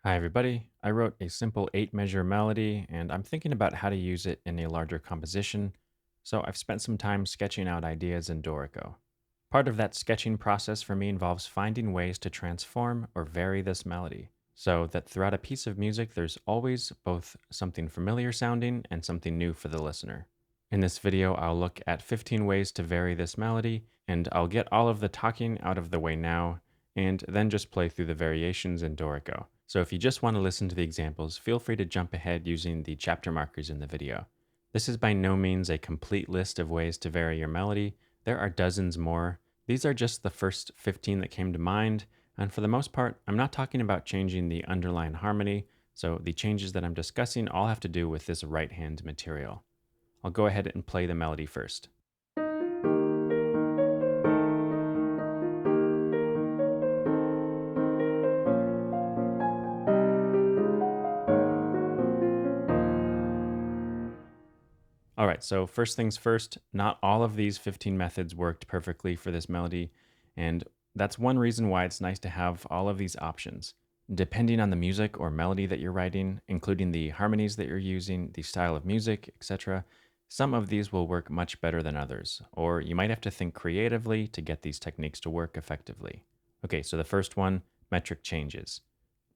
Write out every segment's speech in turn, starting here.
Hi, everybody. I wrote a simple 8 measure melody, and I'm thinking about how to use it in a larger composition. So I've spent some time sketching out ideas in Dorico. Part of that sketching process for me involves finding ways to transform or vary this melody so that throughout a piece of music, there's always both something familiar sounding and something new for the listener. In this video, I'll look at 15 ways to vary this melody, and I'll get all of the talking out of the way now and then just play through the variations in Dorico. So if you just want to listen to the examples, feel free to jump ahead using the chapter markers in the video. This is by no means a complete list of ways to vary your melody. There are dozens more. These are just the first 15 that came to mind, and for the most part, I'm not talking about changing the underlying harmony, so the changes that I'm discussing all have to do with this right hand material. I'll go ahead and play the melody first. All right, so first things first, not all of these 15 methods worked perfectly for this melody, and that's one reason why it's nice to have all of these options. Depending on the music or melody that you're writing, including the harmonies that you're using, the style of music, etc., some of these will work much better than others, or you might have to think creatively to get these techniques to work effectively. Okay, so the first one, metric changes.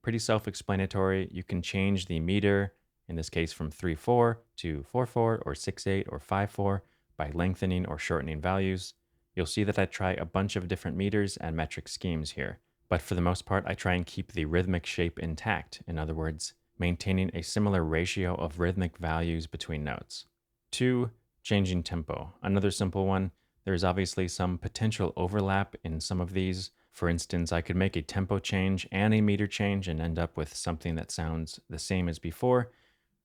Pretty self-explanatory. You can change the meter, in this case from 3/4 to 4/4 or 6/8 or 5/4 by lengthening or shortening values. You'll see that I try a bunch of different meters and metric schemes here, but for the most part, I try and keep the rhythmic shape intact. In other words, maintaining a similar ratio of rhythmic values between notes. 2. Changing tempo. Another simple one. There's obviously some potential overlap in some of these. For instance, I could make a tempo change and a meter change and end up with something that sounds the same as before.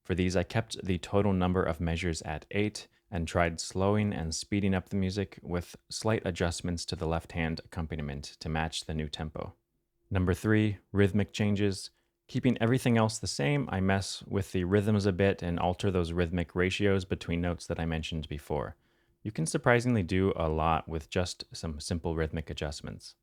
For these, I kept the total number of measures at 8 and tried slowing and speeding up the music with slight adjustments to the left hand accompaniment to match the new tempo. Number 3, rhythmic changes. Keeping everything else the same, I mess with the rhythms a bit and alter those rhythmic ratios between notes that I mentioned before. You can surprisingly do a lot with just some simple rhythmic adjustments.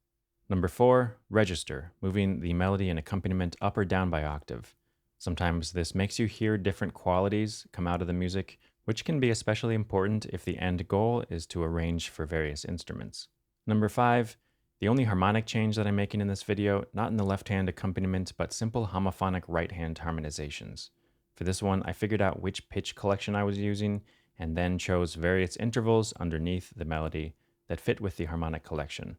Number 4, register, moving the melody and accompaniment up or down by octave. Sometimes this makes you hear different qualities come out of the music, which can be especially important if the end goal is to arrange for various instruments. Number 5, the only harmonic change that I'm making in this video, not in the left-hand accompaniment, but simple homophonic right-hand harmonizations. For this one, I figured out which pitch collection I was using, and then chose various intervals underneath the melody that fit with the harmonic collection.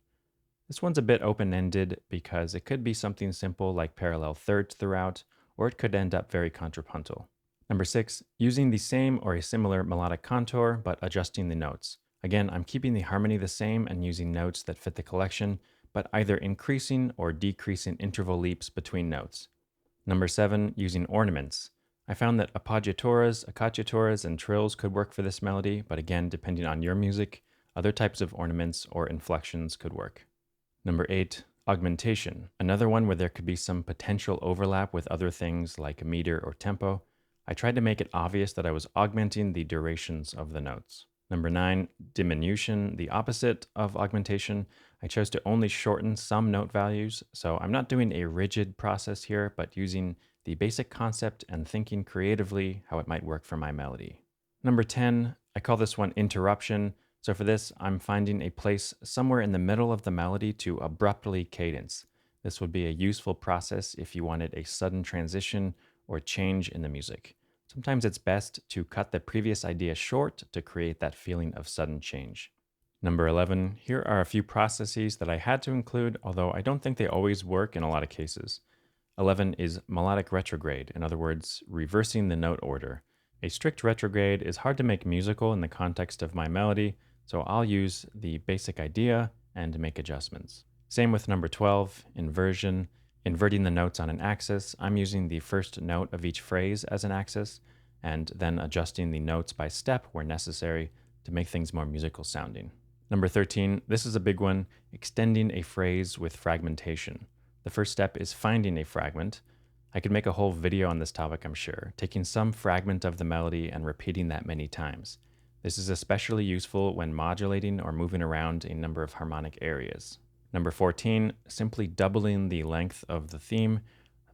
This one's a bit open-ended because it could be something simple like parallel thirds throughout, or it could end up very contrapuntal. Number 6, using the same or a similar melodic contour, but adjusting the notes. Again, I'm keeping the harmony the same and using notes that fit the collection, but either increasing or decreasing interval leaps between notes. Number 7, using ornaments. I found that appoggiaturas, accacciaturas, and trills could work for this melody, but again, depending on your music, other types of ornaments or inflections could work. Number 8, augmentation. Another one where there could be some potential overlap with other things like meter or tempo. I tried to make it obvious that I was augmenting the durations of the notes. Number 9, diminution, the opposite of augmentation. I chose to only shorten some note values, so I'm not doing a rigid process here, but using the basic concept and thinking creatively how it might work for my melody. Number 10, I call this one interruption. So for this, I'm finding a place somewhere in the middle of the melody to abruptly cadence. This would be a useful process if you wanted a sudden transition or change in the music. Sometimes it's best to cut the previous idea short to create that feeling of sudden change. Number 11, here are a few processes that I had to include, although I don't think they always work in a lot of cases. 11 is melodic retrograde, in other words, reversing the note order. A strict retrograde is hard to make musical in the context of my melody, so I'll use the basic idea and make adjustments. Same with number 12, inversion. Inverting the notes on an axis, I'm using the first note of each phrase as an axis, and then adjusting the notes by step where necessary to make things more musical sounding. Number 13, this is a big one, extending a phrase with fragmentation. The first step is finding a fragment. I could make a whole video on this topic, I'm sure, taking some fragment of the melody and repeating that many times. This is especially useful when modulating or moving around a number of harmonic areas. Number 14, simply doubling the length of the theme.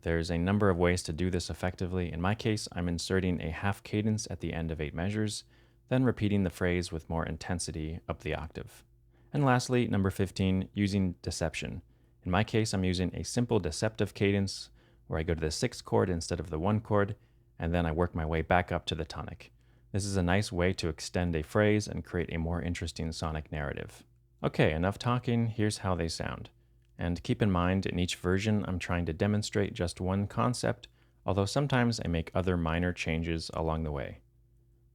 There's a number of ways to do this effectively. In my case, I'm inserting a half cadence at the end of 8 measures, then repeating the phrase with more intensity up the octave. And lastly, number 15, using deception. In my case, I'm using a simple deceptive cadence where I go to the 6th chord instead of the 1 chord, and then I work my way back up to the tonic. This is a nice way to extend a phrase and create a more interesting sonic narrative. Okay, enough talking, here's how they sound. And keep in mind, in each version, I'm trying to demonstrate just one concept, although sometimes I make other minor changes along the way.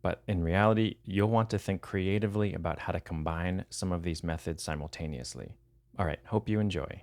But in reality, you'll want to think creatively about how to combine some of these methods simultaneously. All right, hope you enjoy.